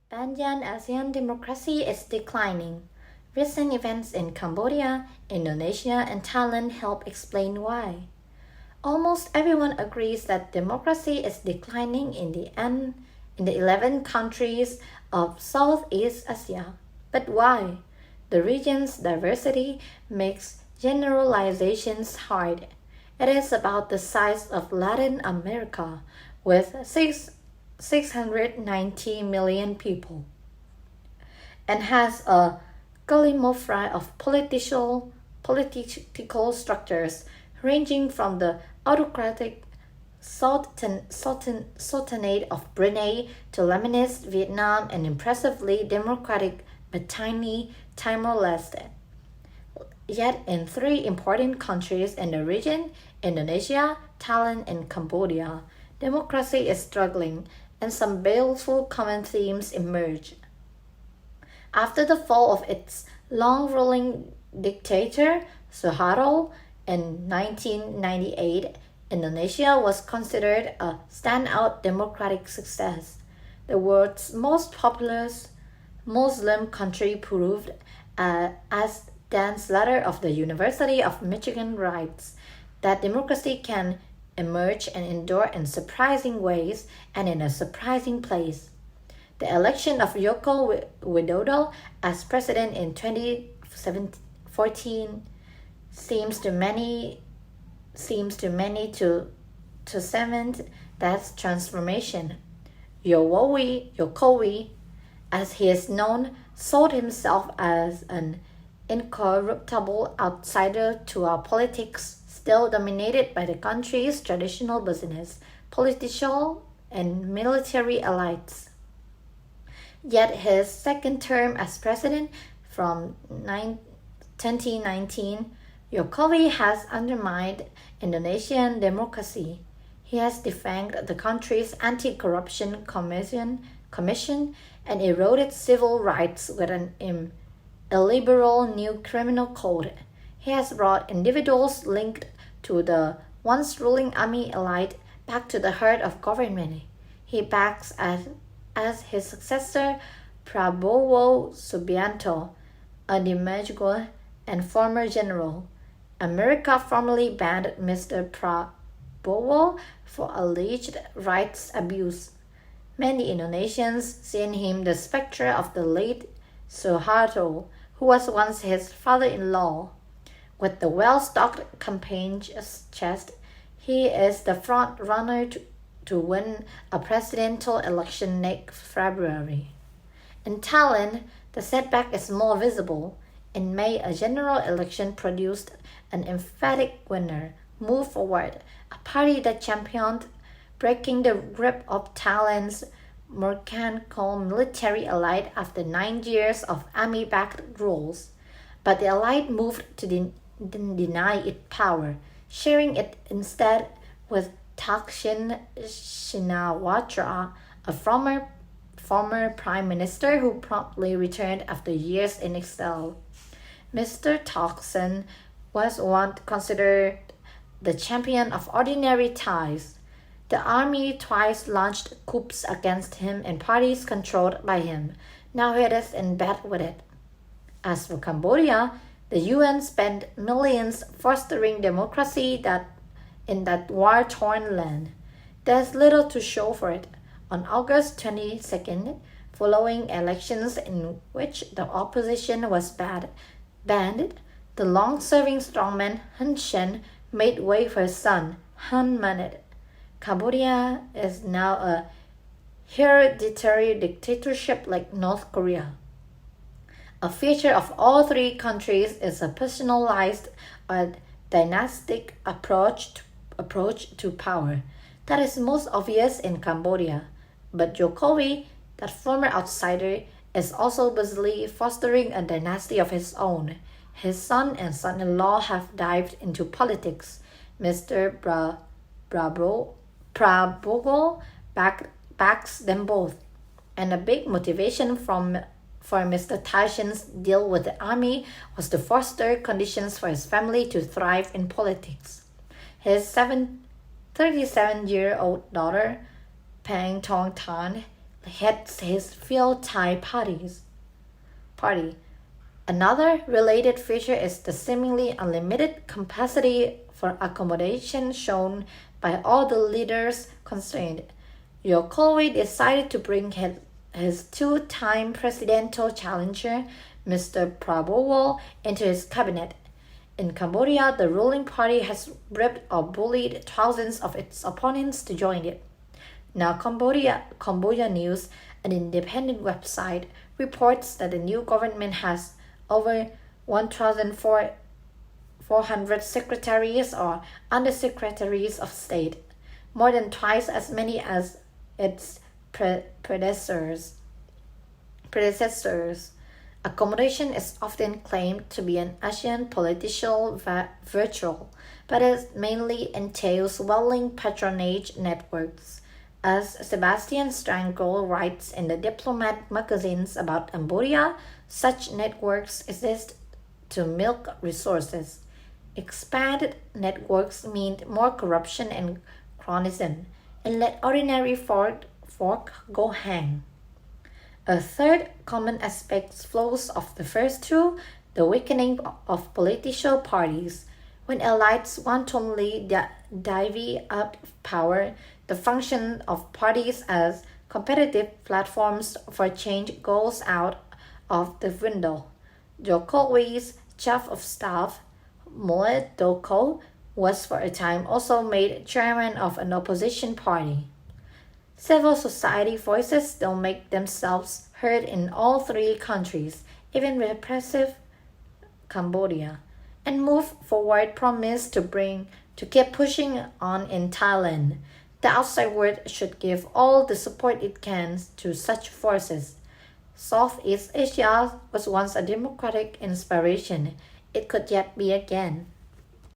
Pan-ASEAN democracy is declining. Recent events in Cambodia, Indonesia, and Thailand help explain why. Almost everyone agrees that democracy is declining in the 11 countries of Southeast Asia. But why? The region's diversity makes generalizations hard. It is about the size of Latin America, with 690 million people, and has a gallimaufry of political structures ranging from the autocratic Sultanate of Brunei to Lebanese Vietnam and impressively democratic but tiny Timor-Leste. Yet in three important countries in the region, Indonesia, Thailand, and Cambodia, democracy is struggling and some baleful common themes emerge. After the fall of its long-ruling dictator, Suharto, in 1998, Indonesia was considered a standout democratic success. The world's most populous Muslim country proved, as Dan's letter of the University of Michigan writes, that democracy can emerge and endure in surprising ways and in a surprising place. The election of Joko Widodo as president in 2014 seems to many to cement that transformation. Jokowi, as he is known, sold himself as an incorruptible outsider to our politics, still dominated by the country's traditional business, political, and military elites. Yet his second term as president from 2019, Jokowi has undermined Indonesian democracy. He has defanged the country's anti-corruption commission and eroded civil rights with an illiberal new criminal code. He has brought individuals linked to the once ruling army elite back to the heart of government. He backs as his successor Prabowo Subianto, a demagogue and former general. America formally banned Mr. Prabowo for alleged rights abuse. Many Indonesians see in him the spectre of the late Suharto, who was once his father-in-law. With the well-stocked campaign chest, he is the front-runner to win a presidential election next February. In Thailand, the setback is more visible. In May, a general election produced an emphatic winner, Move Forward, a party that championed breaking the grip of Thailand's mercantile military elite after 9 years of army-backed rules. But the elite moved to deny it power, sharing it instead with Thaksin Shinawatra, a former prime minister who promptly returned after years in exile. Mr. Thaksin was once considered the champion of ordinary Thais. The army twice launched coups against him in parties controlled by him. Now he is in bed with it. As for Cambodia, the UN spent millions fostering democracy in that war-torn land. There's little to show for it. On August 22nd, following elections in which the opposition was banned, the long-serving strongman Hun Sen made way for his son, Hun Manet. Cambodia is now a hereditary dictatorship like North Korea. A feature of all three countries is a personalized or dynastic approach to power. That is most obvious in Cambodia. But Jokowi, that former outsider, is also busily fostering a dynasty of his own. His son and son-in-law have dived into politics. Mr. Prabowo backs them both. And a big motivation for Mr. Thaksin's deal with the army was to foster conditions for his family to thrive in politics. His 37-year-old daughter, Pang Tong Tan, heads his Phil Thai party. Another related feature is the seemingly unlimited capacity for accommodation shown by all the leaders concerned. Jokowi decided to bring his two-time presidential challenger, Mr. Prabowo, into his cabinet. In Cambodia, the ruling party has bribed or bullied thousands of its opponents to join it. Now, Cambodia News, an independent website, reports that the new government has over 1,400 secretaries or undersecretaries of state, more than twice as many as its predecessors. Accommodation is often claimed to be an Asian political virtue, but it mainly entails welling patronage networks. As Sebastian Strangel writes in the Diplomat magazines about Cambodia, such networks exist to milk resources. Expanded networks mean more corruption and cronyism, and let ordinary folk go hang. A third common aspect flows of the first two, the weakening of political parties. When elites wantonly divvy up power, the function of parties as competitive platforms for change goes out of the window. Jokowi's chief of staff, Moe Doko, was for a time also made chairman of an opposition party. Civil society voices don't make themselves heard in all three countries, even repressive Cambodia, and Move Forward promised to keep pushing on in Thailand. The outside world should give all the support it can to such forces. Southeast Asia was once a democratic inspiration. It could yet be again.